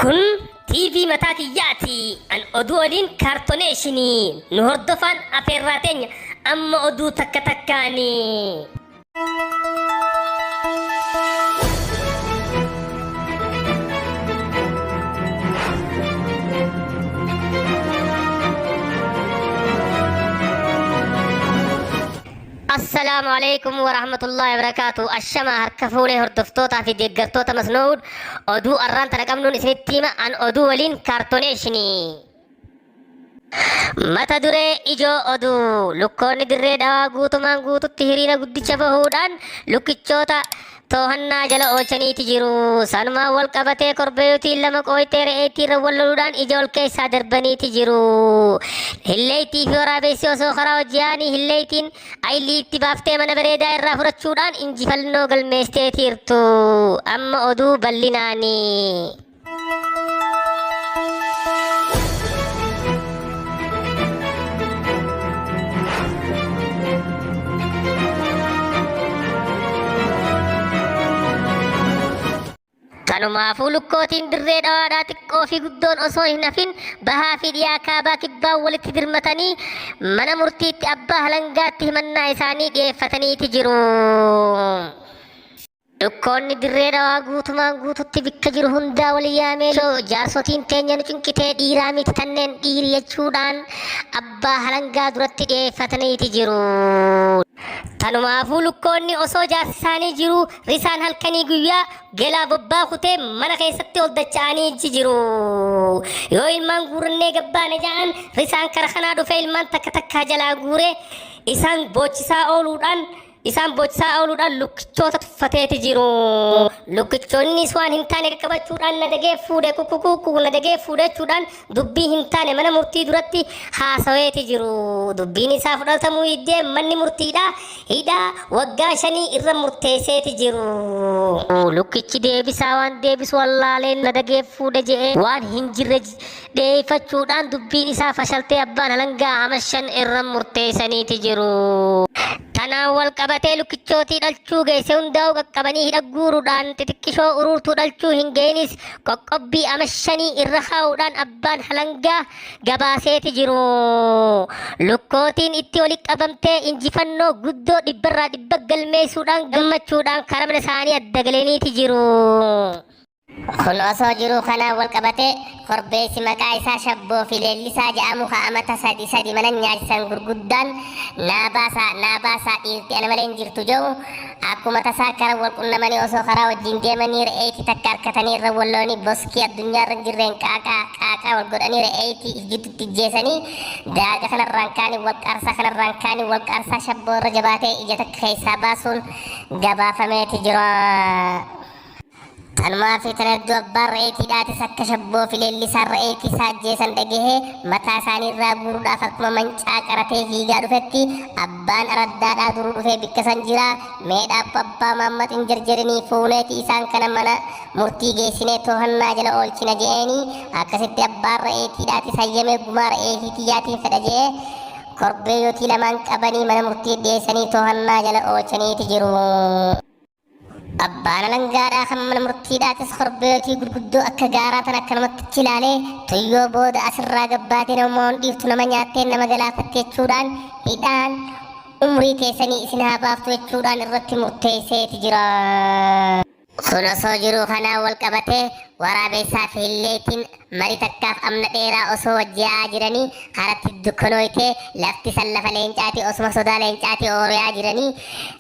كن تي في متاكياتي أن أدولين كارتونيشني نهردفان أفيراتين أما أدو تكتكاني. السلام عليكم ورحمة الله وبركاته. الشما هركفوني هردفتوتا في ديگرتوتا مسنود أدو أران ترقمنون اسم التيمة عن أدو ولين كارتونيشني متى دري إجو أدو لكوني دري دوا غوتو مان غوتو تهرينا قدچا بهودان لكچوتا توهنا جل اوچني تجرو سنما والقبته قربيوتي لما کوي تيرے ايتي رولودان اجول کے صدر بني تجرو هليتي فورا بيسو سو خراو جاني هليتين اي ليتي بافته من بريدا رافرچودان انجي فلنو گل ميسته تيرتو اما اودو بليناني kanuma fulukkotiin dirree dhawaadhaa xiqqoo fi guddoon osoo hin hafin bahaa fi dhiyaa kaabaa kibbaa walitti dirmatanii mana murtiitti abbaa halangaatti himannaa isaanii dhiyeeffataniiti jiru. Dukkoonni dirree dhawaa guutumaan guututti bikka jiru hundaa walii yaamee jaarsotiin teenya nu cunqitee dhiiraa miti tanneen dhiiri jechuudhaan abbaa halangaa duratti dhiyeeffataniiti jiru. Tanumaafuu lukkoonni osoo jaarsi isaanii jiru risaan halkanii guyyaa gelaa bobbaa kutee mana keessatti ol dacha'anii jiru. Yoo ilmaan guurannee gabbaane ja'an risaan kara kanaa dhufee ilmaan takka takkaa jalaa guure isaan boochisaa ooluudhaan lukkichoota tuffateeti jiru. Lukkichoonnis waan hin taane qaqqabachuudhaan na dagee fuudhee kukkukuu na dagee fuudhachuudhaan dubbii hin taane mana murtii duratti haasaweeti jiru. Dubbiin isaa fudhatamuu hiddee manni murtiidhaa hidhaa waggaa 5 irra murteesseeti jiru. Lukkichi deebisaa waan deebisu wallaaleen na dagee fuudhe je'ee waan hin jirre deefachuudhaan dubbiin isaa fashaltee abbaan halangaa 5 irra murteessaniiti jiru. Tanaan wal qabatee lukkichootii dhalchuu geesse hundaa'u qaqqabanii hidha guuruudhaan xixiqqishoo uruurtuu dhalchuu hin geenis qoqqobbii 5 irra kaa'uudhaan abbaan halangaa gabaaseeti jiru. Lukkootiin itti walitti qabamtee injifannoo guddoo 100 galmeessuudhaan gammachuudhaan karamna isaanii adda galaniiti jiru. Kun osoo jiru kanaan wal qabatee korbeessi maqaa isaa shabboo fi leellisaa jedhamu ka'amata sadi mana nyaachisan gurguddaan naa baasaa dhiirti ana malee hin jirtu jedhu akkuma tasaa kara wal qunnamanii osoo karaa wajjin deemanii re'eetii takka harkatanii irra walloonii boskii addunyaarra hin jirreen qaaqaa wal godhanii re'eetii ijjitutti ijjeessanii daaqa kanarraan kaanii wal qaarsaa shabboo irra jabaatee ija takka keessaa baasuun gabaafameeti jira. Tanumaa fi tanaddu abbaan re'eetiidhaatis akka shabboo fi leellisaan re'eetii isaa ajjeesan dhagahee mataa isaanii irraa guuruudhaaf akkuma mancaa qaratee fiigaa dhufetti abbaan araddaadhaa duruu dhufee bikka san jira meedhaaf abbaa maammat hin jarjarinii fuuneeti isaan kana mana murtii geessinee to'annaa jala oolchina je'eenii akkasitti abbaan re'eetiidhaatis hayyamee gumaa re'eetii tiyyaatiin fedha je'ee korbeeyyotii lamaan qabanii mana murtii dhiyeessanii to'annaa jala oolchaniiti jiru. Abbaan halangaadhaa kan mana murtiidhaatis korbeeyotii gurguddoo akka gaaraa tan akka namatti ilaalee tuyyoo booda asirraa gabbaatee namoonni dhiiftu nama nyaattee nama galaafatte jechuudhaan hidhaan umrii teessanii isin haa baaftu jechuudhaan irratti murteesseeti jira. Kun osoo jiru kanaan wal qabatee waraabessaa fi hilleetiin marii takkaaf amna dheeraa osoo wajji'aa jiranii karatti dukkanooytee lafti san lafa leencaati osuma sodaa leencaati ooriyaa jiranii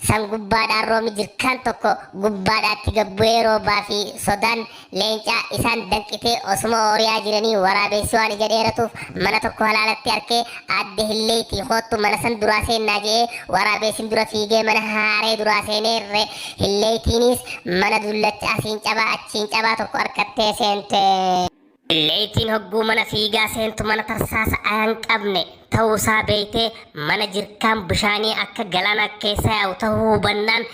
san gubbaadhaan roobni jirkaan tokko gubbaadhaatti gabbu'ee roobaa fi sodaan leencaa isaan danqitee osuma ooriyaa jiranii waraabessi waan ija dheeratuuf mana tokko halaalatti harkee adde hilleetii hoottu mana san duraa seennaa je'ee waraabessin dura fiigee mana haaree duraa seeneerre hilleetiinis mana dullacha asiin cabaa achiin cabaa tokko harkattee seente. Hilleetiin hogguu mana fiigaa seentu mana tarsaasa ayaan qabne ta'uusaa beeytee mana jirkaan bishaanii akka galaana keessa yaa'u ta'uu hubannaan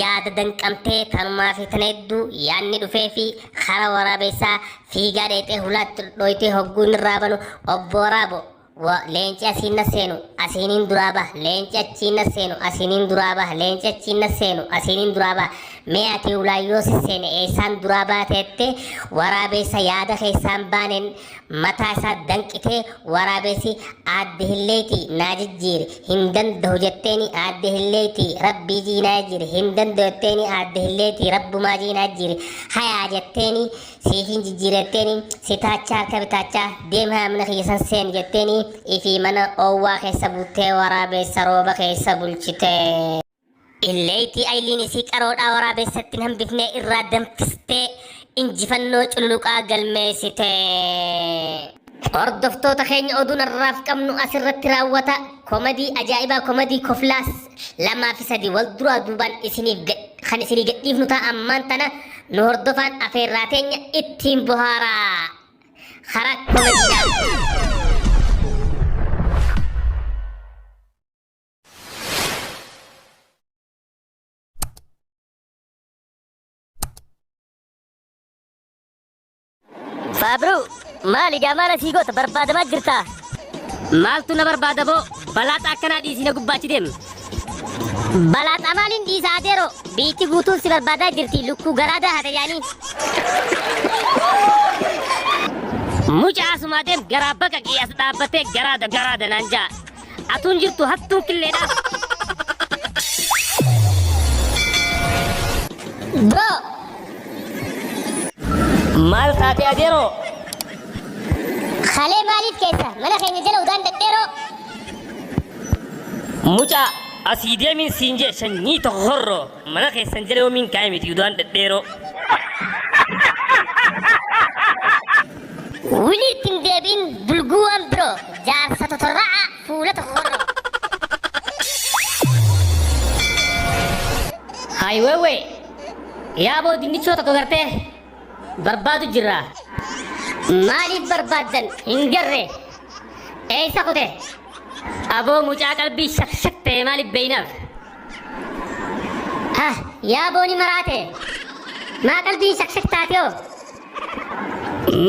yaada danqamtee tanumaa fi tan hedduu yaadni dhufee fi kara waraabessaa fiigaa dheexee hulaatti dhoytee hogguu irraa banu obbo Waraabo ولينش أسين السينو أسينين درابة لينش أتشين السينو أسينين درابة لينش أتشين السينو أسينين درابة مئة ولايوس السين إيسان درابة تتة ورابي سيادة خيسان بانن متى صدقته ورابسي عده الليتي ناجد جير هندن دوجتني عده الليتي ربي جي ناجر هندن دوتني عده الليتي رب ما جي ناجر حيا جتني سيفين جيرتني ستاچا كبتاچا ديمها من خيسان سين جتني إفي من أوا خيسبوته ورابي سروبا خيسبولشته الليتي أيليني سيك أرود ورابي ستنهم بفني إرادم تستي injifannoo cululuqaa galmeessite. Hordoftoota keenya oduun har'aaf qabnu asirratti raawwata. Komadii ajaa'ibaa komadii koflaas lamaa fi sadii wal duraa duubaan kan isinii gadhiifnu ta'a ammaan tana nu hordofaan afeerraa teenya ittiin bohaaraa. Karaa komadiidhaan. Fabru, maali gamana sigoota barbaadamaa jirta? Maaltu na barbaada boo? Balaata akkanaa dhiisina gubbaachi deemu. Balaata maaliin dhiisaa adeero? Biitti guutuun si barbaadaa jirti lukkuu garaadaa hata yaanii. Mucaa asumaa deem garaa baqa qiyyaas dhaabbatee garaada naan ja'a. Atuun jirtu hattuun killeedhaaf. Bro! Maal taate adeero? Khalee maaliif keessa? Mana keenya jala udaan dadheeroo? Mucaa asii deemin siin jee shanyii tokko horroo mana keessan jala yoomiin kaa'e miti udaan dadheeroo. Wiliitti hin deebiin bulguuwwan biroo jaarsa totorra'a fuula tokko horroo. Hayiweewee yaaboo dinnichoo tokko gartee barbaadu jirra. Maaliif barbaadan hin garree? Eessa kute? Aboo mucaa qalbii shak ta'e maaliif beeynaaf? Yaaboo ni maraate. Maa qalbii shak taateo?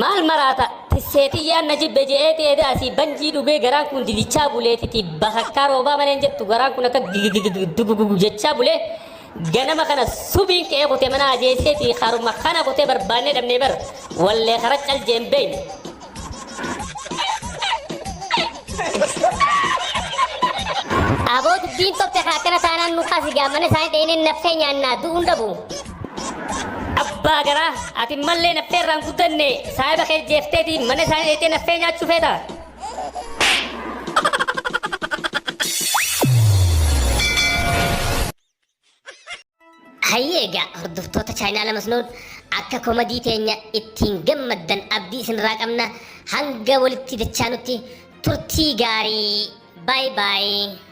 Maal maraata? Tisseetii yaanna jibbe je'ee ta'ee asii banjii dhugee garaan kun didichaa buleetiti bakakkaa roobaa maleen jettu garaan kun akka jechaa bulee ganama kana subiin ka'ee kutee mana ajeeseeti haruma kana kutee barbaannee dhabnee bar wallee kara caljeem beeyne. Aboo dubbiin totte akkana taanaan nu kaasi gaamana isaanii dheeneen naffee nyaannaa du'uun dhabu. Abbaa garaa ati mallee naffee irraan guddanne saahiba kee jeefteeti mana isaanii dheetee naffee nyaachuu feeta. Hayyeega hordoftoota chaayinaala masnoon akka komadii teenya ittiin gammaddan abdii isinirraa qabna hanga walitti dachaanutti turtii gaarii. Bye bye.